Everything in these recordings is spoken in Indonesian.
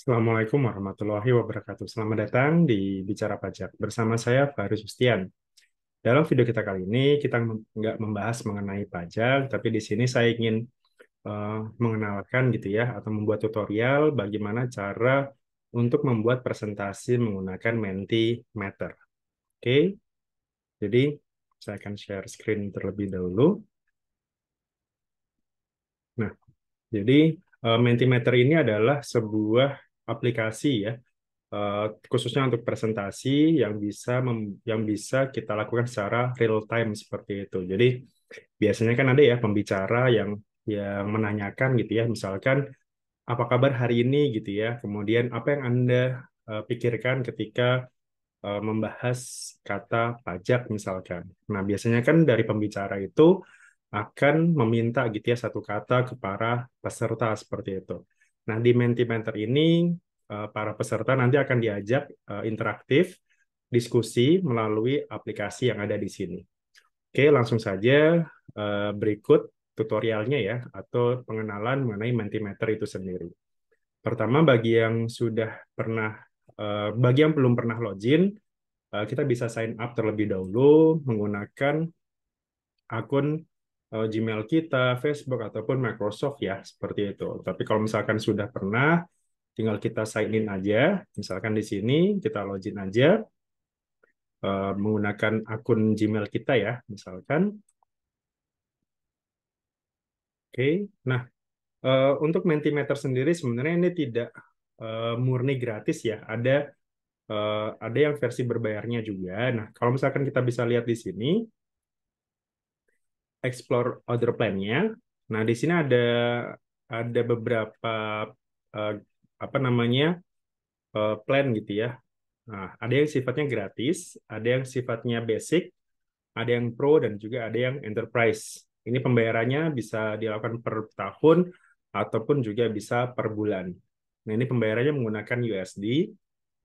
Assalamualaikum warahmatullahi wabarakatuh. Selamat datang di Bicara Pajak. Bersama saya, Fahri Sustian. Dalam video kita kali ini, kita nggak membahas mengenai pajak, tapi di sini saya ingin mengenalkan gitu ya, atau membuat tutorial bagaimana cara untuk membuat presentasi menggunakan Mentimeter. Oke, jadi saya akan share screen terlebih dahulu. Nah, jadi Mentimeter ini adalah sebuah aplikasi ya, khususnya untuk presentasi yang bisa kita lakukan secara real time seperti itu. Jadi biasanya kan ada ya pembicara yang menanyakan gitu ya, misalkan apa kabar hari ini gitu ya. Kemudian apa yang Anda pikirkan ketika membahas kata pajak misalkan. Nah, biasanya kan dari pembicara itu akan meminta gitu ya satu kata ke para peserta seperti itu. Nah, di Mentimeter ini para peserta nanti akan diajak interaktif diskusi melalui aplikasi yang ada di sini. Oke, langsung saja berikut tutorialnya ya atau pengenalan mengenai Mentimeter itu sendiri. Pertama, bagi yang belum pernah login, kita bisa sign up terlebih dahulu menggunakan akun Gmail kita, Facebook, ataupun Microsoft ya, seperti itu. Tapi kalau misalkan sudah pernah, tinggal kita sign in aja. Misalkan di sini kita login aja menggunakan akun Gmail kita ya, misalkan. Oke, nah untuk Mentimeter sendiri sebenarnya ini tidak murni gratis ya, ada yang versi berbayarnya juga. Nah, kalau misalkan kita bisa lihat di sini, explore other plan-nya. Nah, di sini ada beberapa eh, apa namanya plan gitu ya. Nah, ada yang sifatnya gratis, ada yang sifatnya basic, ada yang pro dan juga ada yang enterprise. Ini pembayarannya bisa dilakukan per tahun ataupun juga bisa per bulan. Nah, ini pembayarannya menggunakan USD.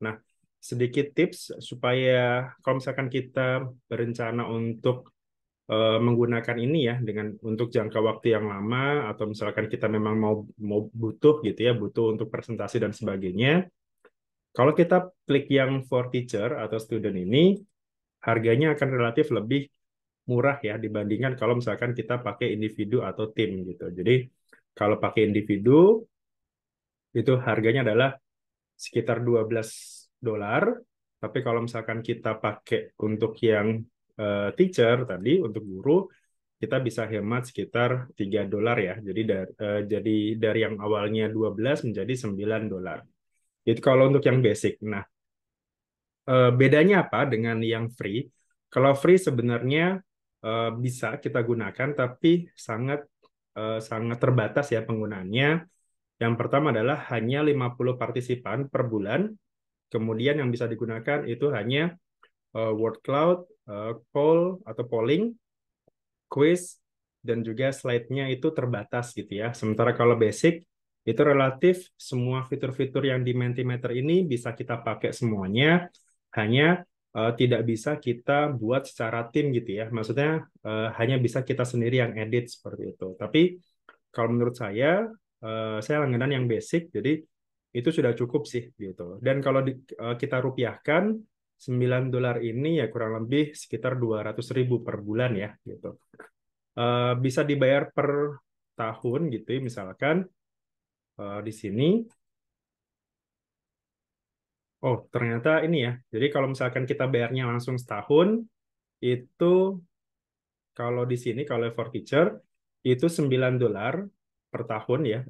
Nah, sedikit tips supaya kalau misalkan kita berencana untuk menggunakan ini ya untuk jangka waktu yang lama atau misalkan kita memang mau butuh gitu ya, butuh untuk presentasi dan sebagainya. Kalau kita klik yang for teacher atau student ini, harganya akan relatif lebih murah ya dibandingkan kalau misalkan kita pakai individu atau tim gitu. Jadi kalau pakai individu itu harganya adalah sekitar $12. Tapi kalau misalkan kita pakai untuk yang teacher tadi, untuk guru, kita bisa hemat sekitar $3 ya. Jadi dari yang awalnya 12 menjadi $9. Itu kalau untuk yang basic. Nah, bedanya apa dengan yang free? Kalau free sebenarnya bisa kita gunakan, tapi sangat terbatas ya penggunaannya. Yang pertama adalah hanya 50 partisipan per bulan. Kemudian yang bisa digunakan itu hanya word cloud, poll atau polling, quiz, dan juga slide-nya itu terbatas gitu ya. Sementara kalau basic, itu relatif semua fitur-fitur yang di Mentimeter ini bisa kita pakai semuanya, hanya tidak bisa kita buat secara tim gitu ya. Maksudnya hanya bisa kita sendiri yang edit seperti itu. Tapi kalau menurut saya langganan yang basic, jadi itu sudah cukup sih gitu. Dan kalau kita rupiahkan, $9 ini ya kurang lebih sekitar 200.000 per bulan ya gitu. Bisa dibayar per tahun gitu ya, misalkan di sini. Oh, ternyata ini ya. Jadi kalau misalkan kita bayarnya langsung setahun, itu kalau di sini kalau for teacher itu $9 per tahun ya.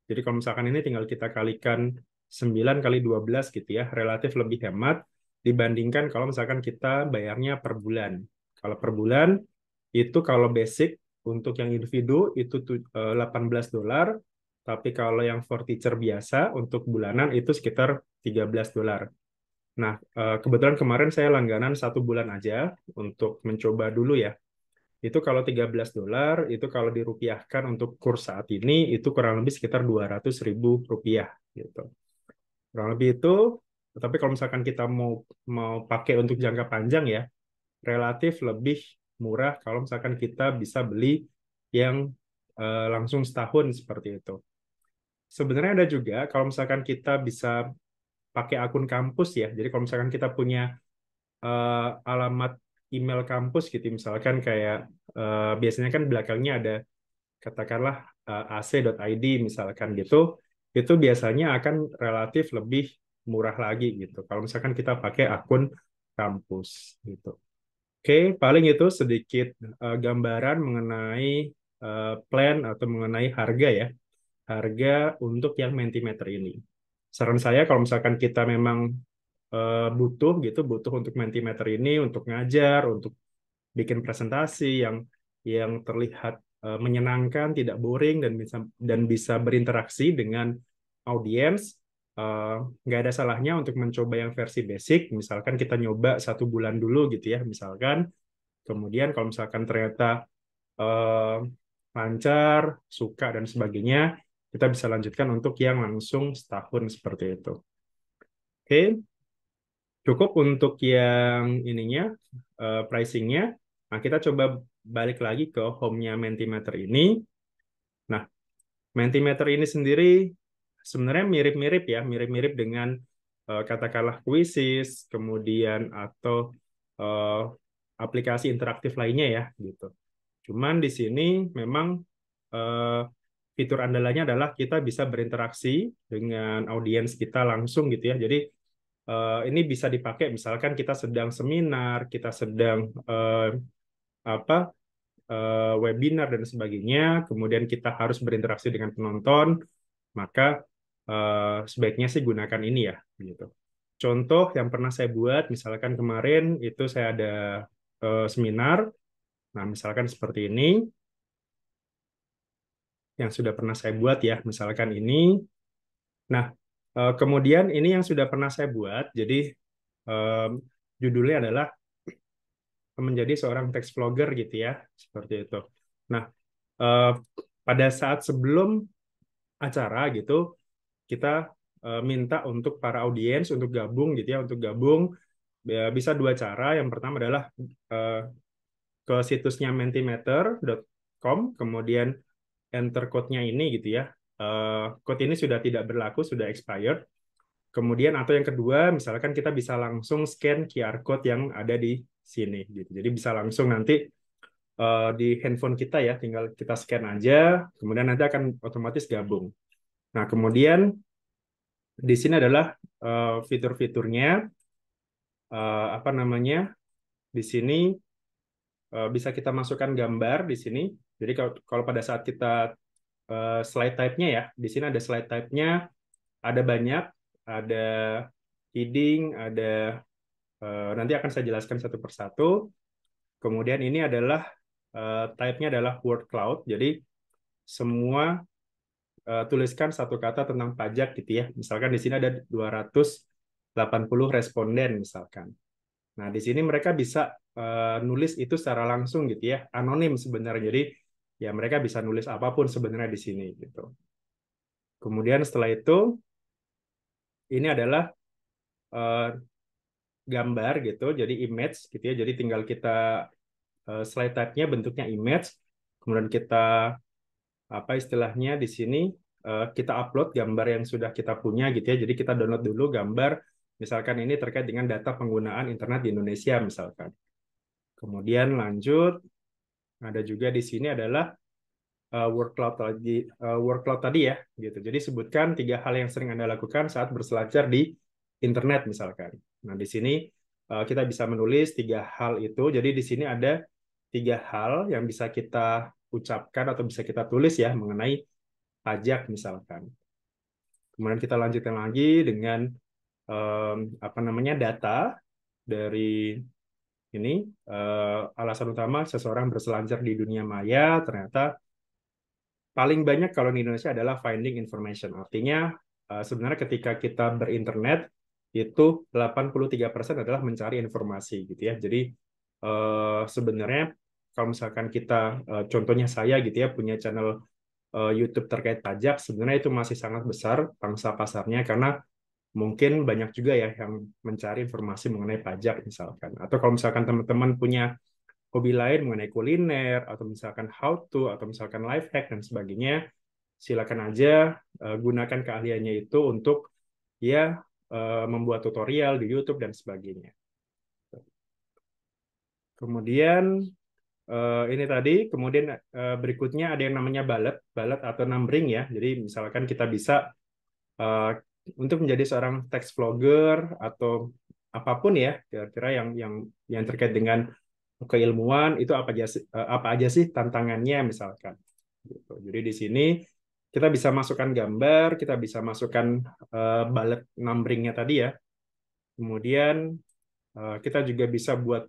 Jadi kalau misalkan ini tinggal kita kalikan 9 kali 12 gitu ya, relatif lebih hemat dibandingkan kalau misalkan kita bayarnya per bulan. Kalau per bulan itu kalau basic untuk yang individu itu $18, tapi kalau yang for teacher biasa untuk bulanan itu sekitar $13. Nah, kebetulan kemarin saya langganan 1 bulan aja untuk mencoba dulu ya. Itu kalau $13, itu kalau dirupiahkan untuk kurs saat ini, itu kurang lebih sekitar 200.000 rupiah gitu. Kurang lebih itu, tapi kalau misalkan kita mau pakai untuk jangka panjang ya, relatif lebih murah kalau misalkan kita bisa beli yang langsung setahun seperti itu. sebenarnya ada juga kalau misalkan kita bisa pakai akun kampus ya. Jadi kalau misalkan kita punya alamat email kampus gitu, misalkan kayak biasanya kan belakangnya ada katakanlah ac.id misalkan gitu, itu biasanya akan relatif lebih murah lagi gitu. Kalau misalkan kita pakai akun kampus gitu. Oke, paling itu sedikit gambaran mengenai plan atau mengenai harga ya, harga untuk yang Mentimeter ini. Saran saya kalau misalkan kita memang butuh gitu, butuh untuk Mentimeter ini untuk ngajar, untuk bikin presentasi yang terlihat menyenangkan, tidak boring dan bisa berinteraksi dengan audiens. Nggak ada salahnya untuk mencoba yang versi basic. Misalkan kita nyoba 1 bulan dulu gitu ya, misalkan. Kemudian kalau misalkan ternyata eh, lancar, suka dan sebagainya, kita bisa lanjutkan untuk yang langsung setahun seperti itu. Oke, cukup untuk yang ininya, pricingnya. Nah, kita coba balik lagi ke home-nya Mentimeter ini. Nah, Mentimeter ini sendiri sebenarnya mirip-mirip ya, mirip-mirip dengan katakanlah Quizzes, kemudian atau eh, aplikasi interaktif lainnya ya, gitu. Cuman di sini memang eh, fitur andalannya adalah kita bisa berinteraksi dengan audiens kita langsung gitu ya. Jadi ini bisa dipakai misalkan kita sedang seminar, kita sedang apa webinar dan sebagainya, kemudian kita harus berinteraksi dengan penonton, maka sebaiknya sih gunakan ini ya, gitu. Contoh yang pernah saya buat, misalkan kemarin itu saya ada seminar, nah misalkan seperti ini, yang sudah pernah saya buat ya, misalkan ini. Nah, kemudian ini yang sudah pernah saya buat, jadi eh, judulnya adalah menjadi seorang teks vlogger gitu ya, seperti itu. Nah, eh, pada saat sebelum acara gitu, kita minta untuk para audiens untuk gabung gitu ya, untuk gabung bisa 2 cara. Yang pertama adalah eh, ke situsnya mentimeter.com, kemudian enter code-nya ini gitu ya. Code ini sudah tidak berlaku, sudah expired. Kemudian atau yang kedua, misalkan kita bisa langsung scan QR code yang ada di sini gitu. Jadi bisa langsung nanti di handphone kita ya, tinggal kita scan aja, kemudian nanti akan otomatis gabung. Nah, kemudian di sini adalah fitur-fiturnya, apa namanya, di sini bisa kita masukkan gambar di sini. Jadi kalau pada saat kita slide type-nya ya, di sini ada slide type-nya, ada banyak, ada heading, ada nanti akan saya jelaskan satu persatu. Kemudian ini adalah type-nya adalah word cloud. Jadi semua tuliskan satu kata tentang pajak gitu ya. Misalkan di sini ada 280 responden misalkan. Nah, di sini mereka bisa nulis itu secara langsung gitu ya, anonim sebenarnya. Jadi ya mereka bisa nulis apapun sebenarnya di sini gitu. Kemudian setelah itu ini adalah eh, gambar gitu, jadi image gitu ya. Jadi tinggal kita slide type-nya bentuknya image, kemudian kita apa istilahnya di sini kita upload gambar yang sudah kita punya gitu ya. Jadi kita download dulu gambar, misalkan ini terkait dengan data penggunaan internet di Indonesia misalkan. Kemudian lanjut, ada juga di sini adalah word cloud tadi ya gitu. Jadi sebutkan 3 hal yang sering Anda lakukan saat berselancar di internet misalkan. Nah, di sini kita bisa menulis 3 hal itu. Jadi di sini ada 3 hal yang bisa kita ucapkan atau bisa kita tulis ya mengenai pajak misalkan. Kemudian kita lanjutkan lagi dengan apa namanya data dari ini alasan utama seseorang berselancar di dunia maya ternyata paling banyak kalau di Indonesia adalah finding information. Artinya sebenarnya ketika kita berinternet itu 83% adalah mencari informasi gitu ya. Jadi sebenarnya kalau misalkan kita contohnya saya gitu ya punya channel YouTube terkait pajak, sebenarnya itu masih sangat besar pangsa pasarnya karena mungkin banyak juga ya yang mencari informasi mengenai pajak misalkan. Atau kalau misalkan teman-teman punya hobi lain mengenai kuliner atau misalkan how to atau misalkan life hack dan sebagainya, silakan aja gunakan keahliannya itu untuk ya membuat tutorial di YouTube dan sebagainya. Kemudian ini tadi, kemudian berikutnya ada yang namanya bullet atau numbering ya. Jadi misalkan kita bisa uh, untuk menjadi seorang text vlogger atau apapun ya, kira-kira yang terkait dengan keilmuan itu apa aja sih tantangannya misalkan. Gitu. Jadi di sini kita bisa masukkan gambar, kita bisa masukkan bullet numberingnya tadi ya. Kemudian kita juga bisa buat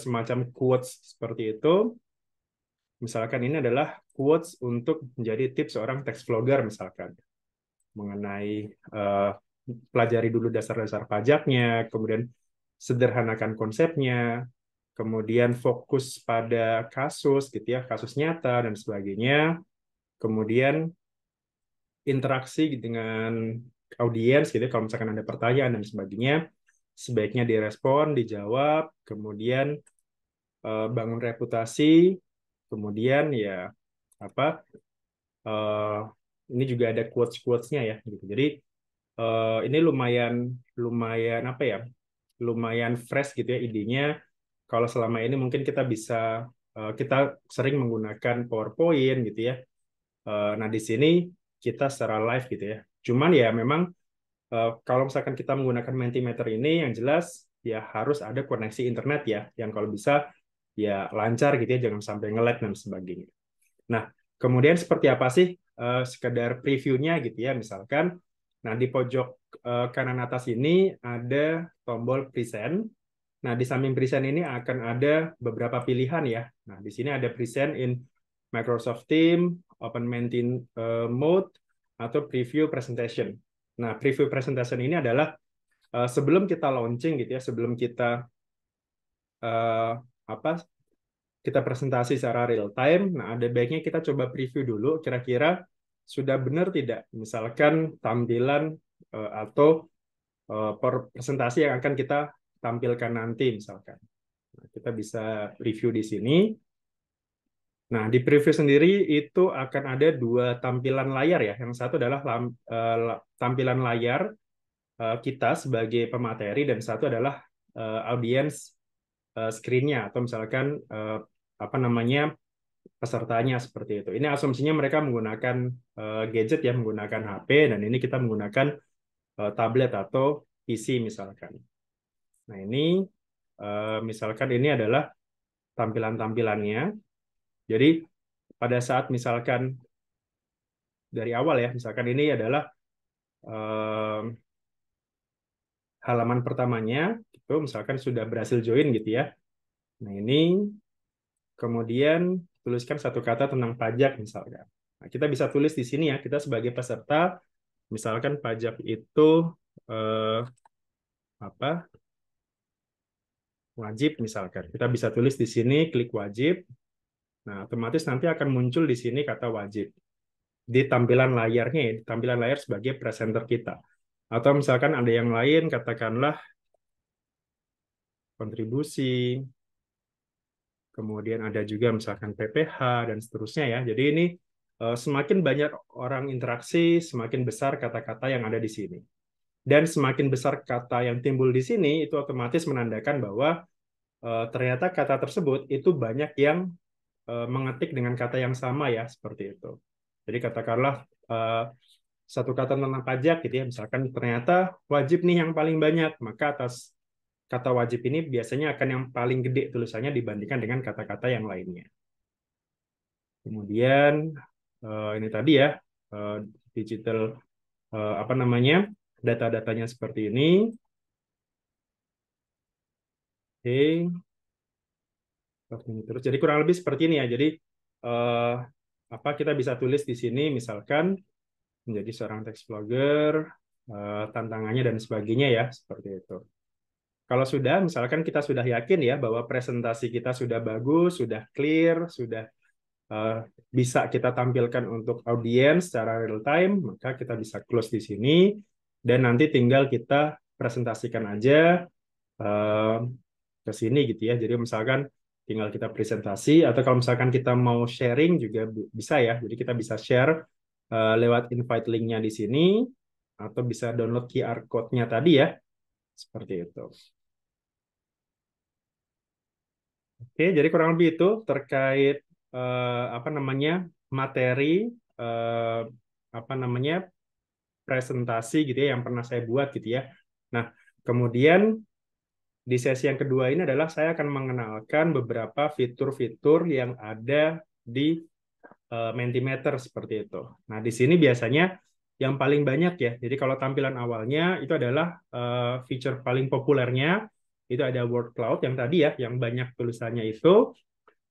semacam quotes seperti itu. Misalkan ini adalah quotes untuk menjadi tips seorang text vlogger misalkan mengenai pelajari dulu dasar-dasar pajaknya, kemudian sederhanakan konsepnya, kemudian fokus pada kasus gitu ya, kasus nyata dan sebagainya, kemudian interaksi dengan audiens gitu ya, kalau misalkan ada pertanyaan dan sebagainya, sebaiknya direspon, dijawab, kemudian bangun reputasi, kemudian ya apa uh, ini juga ada quotes-quotesnya ya gitu. Jadi ini lumayan lumayan apa ya? Lumayan fresh gitu ya idenya. Kalau selama ini mungkin kita bisa kita sering menggunakan PowerPoint gitu ya. Nah, di sini kita secara live gitu ya. Cuman ya memang kalau misalkan kita menggunakan Mentimeter ini yang jelas ya harus ada koneksi internet ya yang kalau bisa ya lancar gitu ya, jangan sampai nge-lag dan sebagainya. Nah, kemudian seperti apa sih sekedar previewnya gitu ya, misalkan. Nah, di pojok kanan atas ini ada tombol present. Nah, di samping present ini akan ada beberapa pilihan ya. Nah, di sini ada present in Microsoft Teams, Open Menti Mode, atau Preview Presentation. Nah, Preview Presentation ini adalah sebelum kita launching gitu ya, sebelum kita uh, apa kita presentasi secara real time. Nah, ada baiknya kita coba preview dulu kira-kira sudah benar tidak misalkan tampilan atau presentasi yang akan kita tampilkan nanti misalkan. Nah, kita bisa review di sini. Nah, di preview sendiri itu akan ada dua tampilan layar ya. Yang satu adalah tampilan layar kita sebagai pemateri dan satu adalah audience screen-nya atau misalkan apa namanya pesertanya seperti itu. Ini asumsinya mereka menggunakan gadget ya, menggunakan HP dan ini kita menggunakan tablet atau PC misalkan. Nah, ini misalkan ini adalah tampilan-tampilannya. Jadi pada saat misalkan dari awal ya, misalkan ini adalah eh, halaman pertamanya, itu misalkan sudah berhasil join gitu ya. Nah, ini kemudian tuliskan satu kata tentang pajak misalkan. Nah, kita bisa tulis di sini ya, kita sebagai peserta, misalkan pajak itu eh, apa wajib misalkan. Kita bisa tulis di sini, klik wajib. Nah, otomatis nanti akan muncul di sini kata wajib di tampilan layarnya ya, di tampilan layar sebagai presenter kita. Atau misalkan ada yang lain, katakanlah kontribusi, kemudian ada juga misalkan PPh dan seterusnya ya. Jadi ini semakin banyak orang interaksi, semakin besar kata-kata yang ada di sini. Dan semakin besar kata yang timbul di sini, itu otomatis menandakan bahwa ternyata kata tersebut itu banyak yang mengetik dengan kata yang sama ya, seperti itu. Jadi katakanlah satu kata tentang pajak gitu ya, misalkan ternyata wajib nih yang paling banyak, maka atas kata wajib ini biasanya akan yang paling gede tulisannya dibandingkan dengan kata-kata yang lainnya. Kemudian ini tadi ya digital apa namanya data-datanya seperti ini. Oke, terus jadi kurang lebih seperti ini ya. Jadi eh, apa kita bisa tulis di sini misalkan menjadi seorang text vlogger, tantangannya dan sebagainya ya, seperti itu. Kalau sudah, misalkan kita sudah yakin ya bahwa presentasi kita sudah bagus, sudah clear, sudah uh, bisa kita tampilkan untuk audiens secara real time, maka kita bisa close di sini dan nanti tinggal kita presentasikan aja uh, ke sini gitu ya. Jadi misalkan tinggal kita presentasi atau kalau misalkan kita mau sharing juga bisa ya. Jadi kita bisa share lewat invite link-nya di sini, atau bisa download QR code-nya tadi ya, seperti itu. Oke, jadi kurang lebih itu terkait apa namanya materi eh, apa namanya presentasi gitu ya yang pernah saya buat gitu ya. Nah, kemudian di sesi yang kedua ini adalah saya akan mengenalkan beberapa fitur-fitur yang ada di Mentimeter seperti itu. Nah, di sini biasanya yang paling banyak ya. Jadi kalau tampilan awalnya itu adalah feature paling populernya itu ada word cloud yang tadi ya, yang banyak tulisannya itu.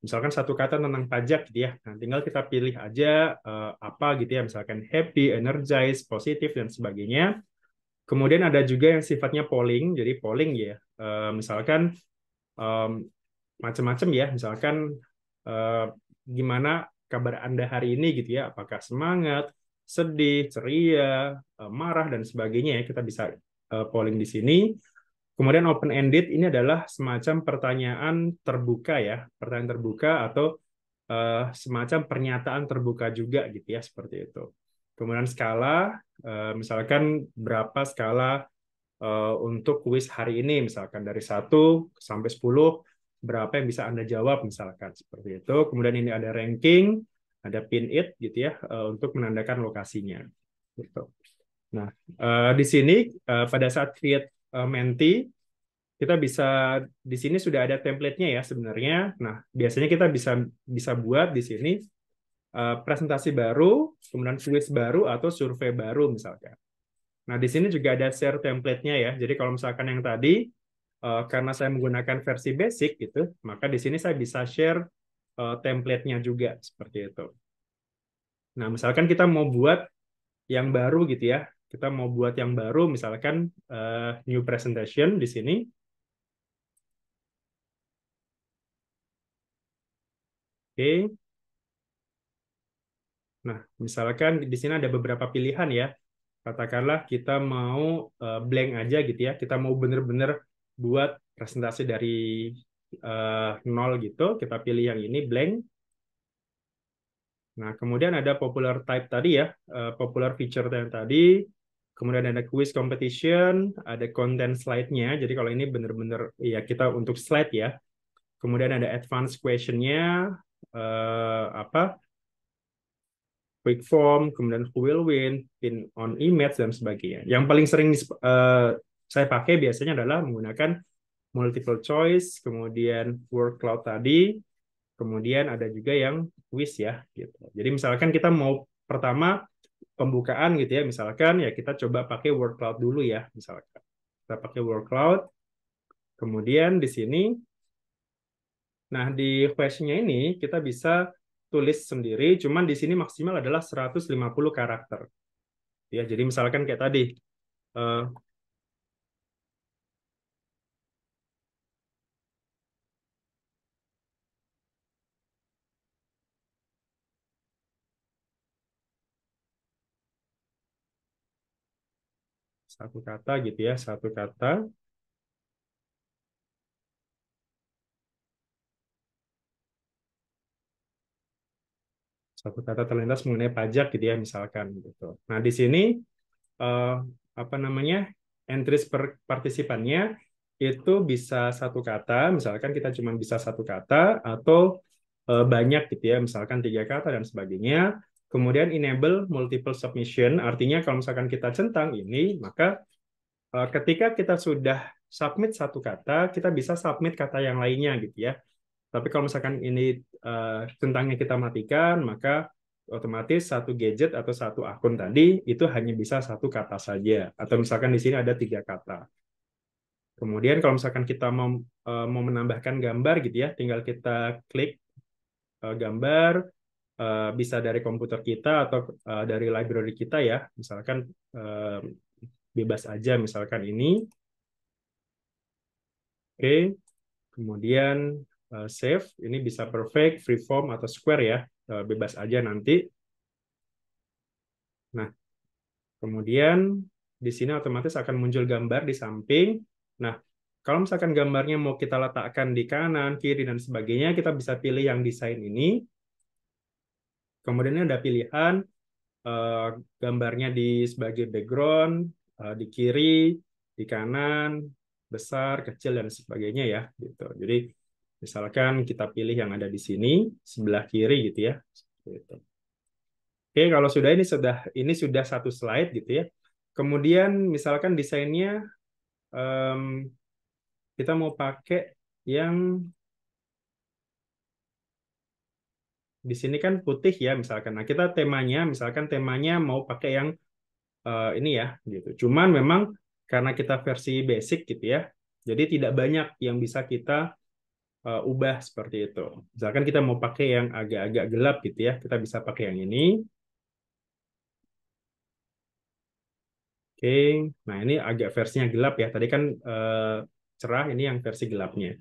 Misalkan satu kata tentang pajak gitu ya. Nah, tinggal kita pilih aja apa gitu ya, misalkan happy, energize, positif dan sebagainya. Kemudian ada juga yang sifatnya polling. Jadi polling ya, misalkan em, macam-macam ya, misalkan eh, gimana kabar Anda hari ini gitu ya, apakah semangat, sedih, ceria, marah dan sebagainya ya, kita bisa polling di sini. Kemudian open ended ini adalah semacam pertanyaan terbuka ya, pertanyaan terbuka atau semacam pernyataan terbuka juga gitu ya, seperti itu. Kemudian skala, misalkan berapa skala untuk kuis hari ini, misalkan dari 1 sampai 10, berapa yang bisa Anda jawab, misalkan seperti itu. Kemudian ini ada ranking, ada pin it gitu ya, untuk menandakan lokasinya. Gitu. Nah, di sini pada saat create Menti, kita bisa di sini sudah ada template-nya ya sebenarnya. Nah, biasanya kita bisa bisa buat di sini presentasi baru, kemudian kuis baru atau survei baru misalkan. Nah, di sini juga ada share template-nya ya. Jadi kalau misalkan yang tadi, karena saya menggunakan versi basic gitu, maka di sini saya bisa share template-nya juga seperti itu. Nah, misalkan kita mau buat yang baru gitu ya, kita mau buat yang baru, misalkan new presentation di sini. Oke. Nah, misalkan di sini ada beberapa pilihan ya. Katakanlah kita mau blank aja gitu ya. Kita mau bener-bener buat presentasi dari nol gitu. Kita pilih yang ini blank. Nah, kemudian ada popular type tadi ya, popular feature yang tadi. Kemudian ada quiz competition, ada content slide-nya. Jadi kalau ini bener-bener ya kita untuk slide ya. Kemudian ada advanced question-nya, apa quick form, kemudian who will win, pin on image, dan sebagainya. Yang paling sering saya pakai biasanya adalah menggunakan multiple choice, kemudian word cloud tadi, kemudian ada juga yang quiz ya. Gitu. Jadi misalkan kita mau pertama pembukaan gitu ya, misalkan ya kita coba pakai word cloud dulu ya, misalkan. Kita pakai word cloud, kemudian di sini, nah di question-nya ini kita bisa tulis sendiri, cuman di sini maksimal adalah 150 karakter. Ya, jadi misalkan kayak tadi, eh, satu kata gitu ya, satu kata, satu kata terlintas mengenai pajak gitu ya, misalkan gitu. Nah, di sini eh, apa namanya entries per partisipannya itu bisa satu kata, misalkan kita cuma bisa satu kata atau banyak gitu ya, misalkan 3 kata dan sebagainya. Kemudian enable multiple submission, artinya kalau misalkan kita centang ini, maka ketika kita sudah submit satu kata, kita bisa submit kata yang lainnya gitu ya. Tapi kalau misalkan ini centangnya kita matikan, maka otomatis satu gadget atau satu akun tadi itu hanya bisa satu kata saja. Atau misalkan di sini ada 3 kata. Kemudian kalau misalkan kita mau menambahkan gambar gitu ya, tinggal kita klik gambar, bisa dari komputer kita atau dari library kita ya. Misalkan eh, bebas aja, misalkan ini. Oke, kemudian save. Ini bisa perfect, freeform atau square ya, bebas aja nanti. Nah, kemudian di sini otomatis akan muncul gambar di samping. Nah, kalau misalkan gambarnya mau kita letakkan di kanan, kiri, dan sebagainya, kita bisa pilih yang desain ini. Kemudian ada pilihan eh, gambarnya di sebagai background, di kiri, di kanan, besar, kecil dan sebagainya ya gitu. Jadi misalkan kita pilih yang ada di sini sebelah kiri gitu ya. Seperti itu. Oke, kalau sudah ini sudah satu slide gitu ya. Kemudian misalkan desainnya em, kita mau pakai yang di sini kan putih ya misalkan. Nah, kita temanya misalkan temanya mau pakai yang ini ya gitu. Cuman memang karena kita versi basic gitu ya. Jadi tidak banyak yang bisa kita ubah seperti itu. Misalkan kita mau pakai yang agak-agak gelap gitu ya, kita bisa pakai yang ini. Oke, nah ini agak versinya gelap ya. Tadi kan cerah, ini yang versi gelapnya.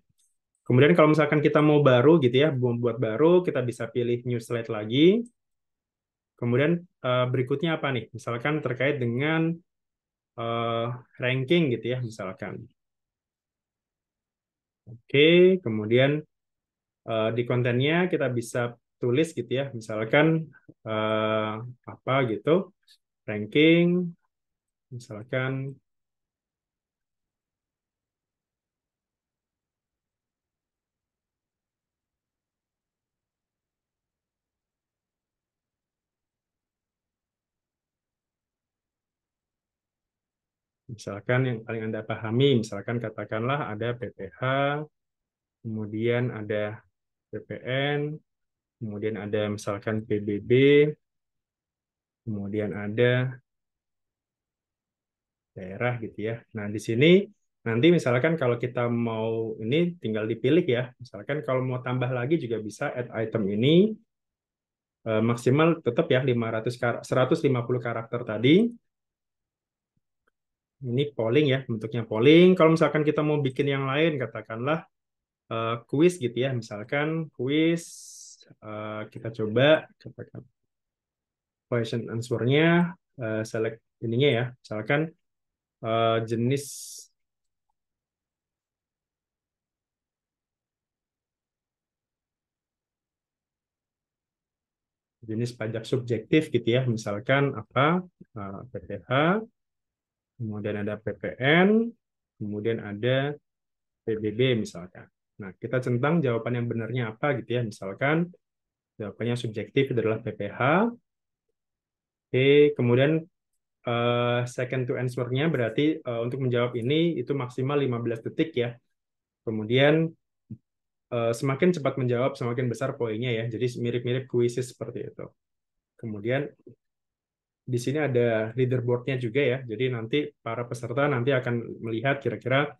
Kemudian kalau misalkan kita mau baru gitu ya, mau buat baru, kita bisa pilih new slide lagi. Kemudian berikutnya apa nih? Misalkan terkait dengan eh, ranking gitu ya, misalkan. Oke, kemudian di kontennya kita bisa tulis gitu ya, misalkan eh, apa gitu, ranking, misalkan misalkan yang paling Anda pahami, misalkan katakanlah ada PPH, kemudian ada PPN, kemudian ada misalkan PBB, kemudian ada daerah gitu ya. Nah, di sini nanti misalkan kalau kita mau ini tinggal dipilih ya. Misalkan kalau mau tambah lagi juga bisa add item ini maksimal tetap ya 150 karakter tadi. Ini polling ya, bentuknya polling. Kalau misalkan kita mau bikin yang lain, katakanlah quiz gitu ya. Misalkan quiz, kita coba katakan question answer-nya, select ininya ya. Misalkan jenis jenis pajak subjektif gitu ya. Misalkan apa? PPH, kemudian ada PPN, kemudian ada PBB misalkan. Nah, kita centang jawaban yang benarnya apa gitu ya. Misalkan jawabannya subjektif adalah PPH. Oke, kemudian second to answer-nya berarti untuk menjawab ini itu maksimal 15 detik ya. Kemudian semakin cepat menjawab semakin besar poinnya ya. Jadi mirip-mirip kuisis seperti itu. Kemudian di sini ada leaderboard-nya juga ya. Jadi nanti para peserta nanti akan melihat kira-kira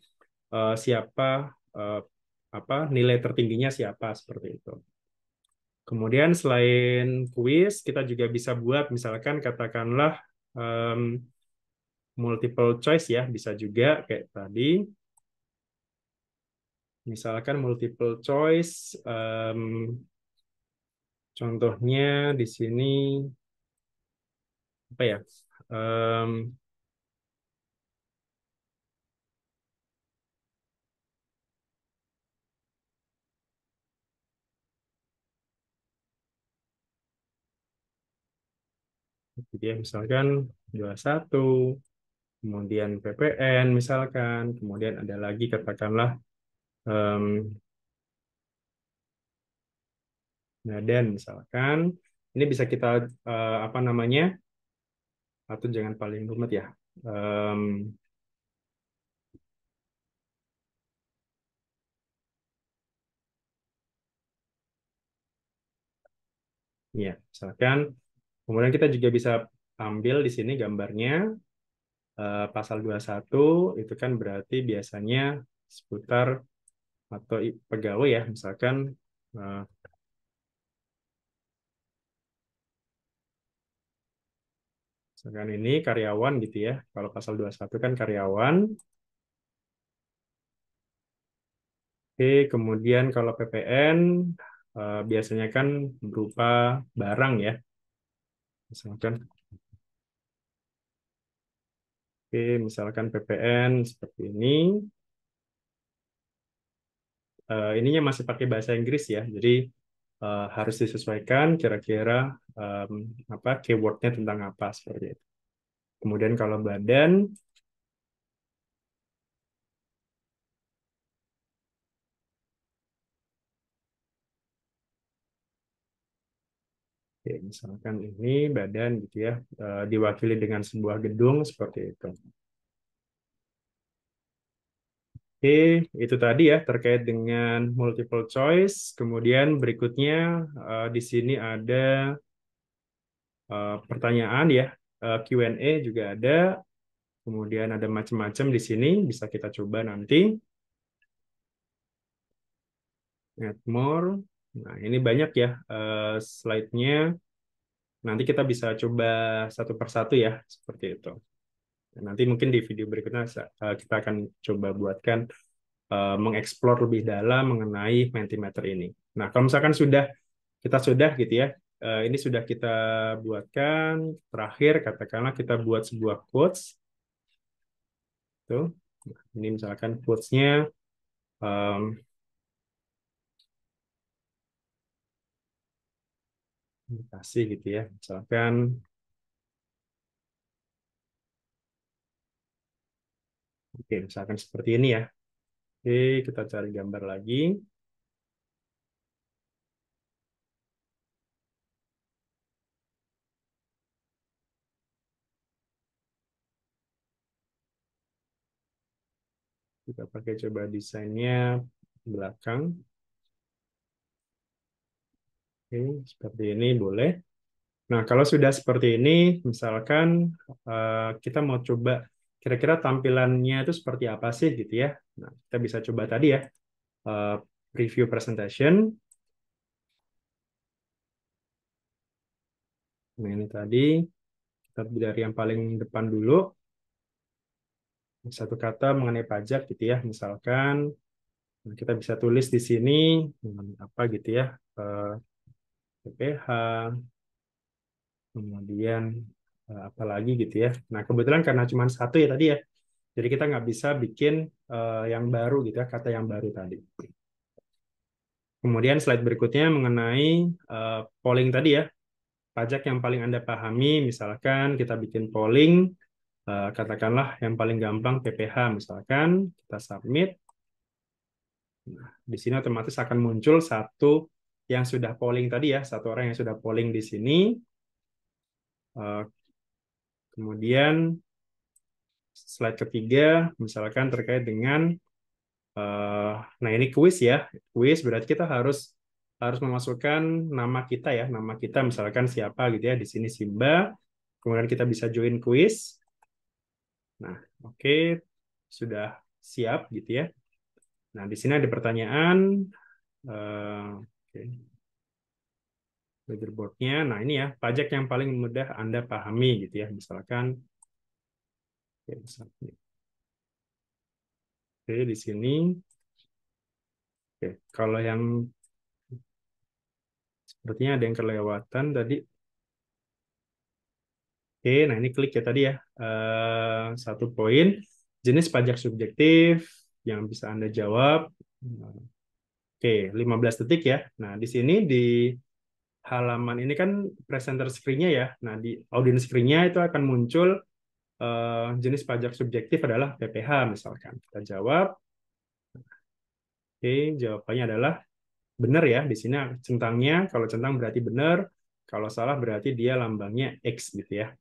siapa eh, apa nilai tertingginya siapa seperti itu. Kemudian selain kuis, kita juga bisa buat misalkan katakanlah em, multiple choice ya, bisa juga kayak tadi. Misalkan multiple choice, contohnya di sini apa ya? Em, Jadi ya, misalkan 21, kemudian PPN misalkan, kemudian ada lagi katakanlah em, Naden misalkan. Ini bisa kita apa namanya? Atau jangan paling rumit ya. Em, ya, misalkan kemudian kita juga bisa ambil di sini gambarnya pasal 21 itu kan berarti biasanya seputar atau pegawai ya, misalkan eh, misalkan ini karyawan gitu ya. Kalau pasal 21 kan karyawan. Oke, kemudian kalau PPN biasanya kan berupa barang ya. Misalkan oke, misalkan PPN seperti ini. Ininya masih pakai bahasa Inggris ya. Jadi harus disesuaikan kira-kira apa keywordnya tentang apa seperti itu. Kemudian kalau badan, ya, misalkan ini badan gitu ya, diwakili dengan sebuah gedung seperti itu. Oke, itu tadi ya terkait dengan multiple choice. Kemudian berikutnya di sini ada pertanyaan ya, Q&A juga ada. Kemudian ada macam-macam di sini, bisa kita coba nanti. Add more. Nah, ini banyak ya slide-nya. Nanti kita bisa coba satu persatu ya, seperti itu. Nanti mungkin di video berikutnya kita akan coba buatkan mengeksplor lebih dalam mengenai Mentimeter ini. Nah, kalau misalkan kita sudah gitu ya, ini sudah kita buatkan, terakhir katakanlah kita buat sebuah quotes. Tuh. Ini misalkan quotes-nya kasih gitu ya. Misalkan, oke, misalkan seperti ini ya. Oke, kita cari gambar lagi. Kita pakai coba desainnya belakang. Oke, seperti ini boleh. Nah, kalau sudah seperti ini, misalkan kita mau coba kira-kira tampilannya itu seperti apa sih gitu ya. Nah, kita bisa coba tadi ya, eh, preview presentation. Nah, ini tadi, kita dari yang paling depan dulu. Satu kata mengenai pajak gitu ya, misalkan kita bisa tulis di sini apa gitu ya, PPH, kemudian apa lagi gitu ya. Nah, kebetulan karena cuma satu ya tadi ya, jadi kita nggak bisa bikin yang baru gitu ya, kata yang baru tadi. Kemudian slide berikutnya mengenai polling tadi ya, pajak yang paling Anda pahami, misalkan kita bikin polling, katakanlah yang paling gampang PPH, misalkan kita submit. Nah, di sini otomatis akan muncul satu yang sudah polling tadi ya, satu orang yang sudah polling di sini. Kemudian slide ketiga, misalkan terkait dengan, nah ini kuis ya, kuis berarti kita harus harus memasukkan nama kita ya, nama kita misalkan siapa gitu ya, di sini Simba. Kemudian kita bisa join kuis. Nah, oke, sudah siap gitu ya. Nah, di sini ada pertanyaan. Oke. Leaderboard-nya. Nah, ini ya, pajak yang paling mudah Anda pahami gitu ya. Misalkan, ya, misalkan. Oke, di sini. Oke, kalau yang sepertinya ada yang kelewatan tadi. Oke, nah ini klik ya tadi ya. Satu poin, jenis pajak subjektif yang bisa Anda jawab. Oke, 15 detik ya. Nah, di sini di halaman ini kan presenter screen-nya ya. Nah, di audience screen-nya itu akan muncul jenis pajak subjektif adalah PPH misalkan. Kita jawab. Oke, jawabannya adalah benar ya. Di sini centangnya, kalau centang berarti benar, kalau salah berarti dia lambangnya X gitu ya.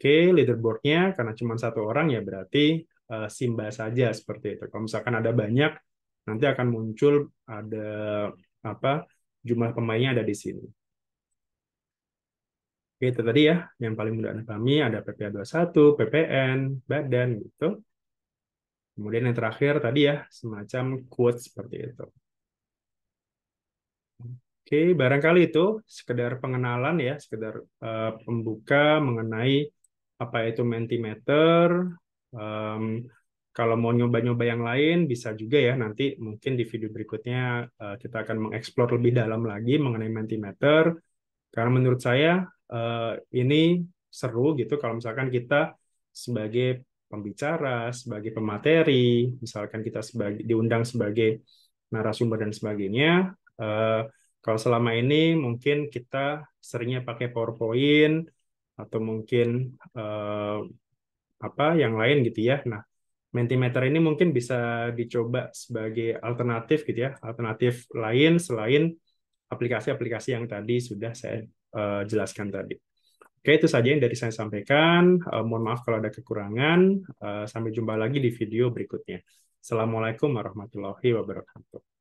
Oke, leaderboardnya karena cuma satu orang ya berarti Simba saja seperti itu. Kalau misalkan ada banyak, nanti akan muncul ada apa jumlah pemainnya ada di sini. Oke, itu tadi ya yang paling mudah Anda pahami ada PPA satu, PPN, badan gitu. Kemudian yang terakhir tadi ya semacam quote seperti itu. Oke, barangkali itu sekedar pengenalan ya, sekedar pembuka mengenai apa itu Mentimeter. Em, kalau mau nyoba-nyoba yang lain bisa juga ya, nanti mungkin di video berikutnya kita akan mengeksplor lebih dalam lagi mengenai Mentimeter. Karena menurut saya ini seru gitu kalau misalkan kita sebagai pembicara, sebagai pemateri, misalkan kita diundang sebagai narasumber dan sebagainya, Eh, Kalau selama ini mungkin kita seringnya pakai PowerPoint atau mungkin eh, apa yang lain gitu ya. Nah, Mentimeter ini mungkin bisa dicoba sebagai alternatif gitu ya, alternatif lain selain aplikasi-aplikasi yang tadi sudah saya jelaskan tadi. Oke, itu saja yang dari saya sampaikan. Mohon maaf kalau ada kekurangan. Sampai jumpa lagi di video berikutnya. Assalamualaikum warahmatullahi wabarakatuh.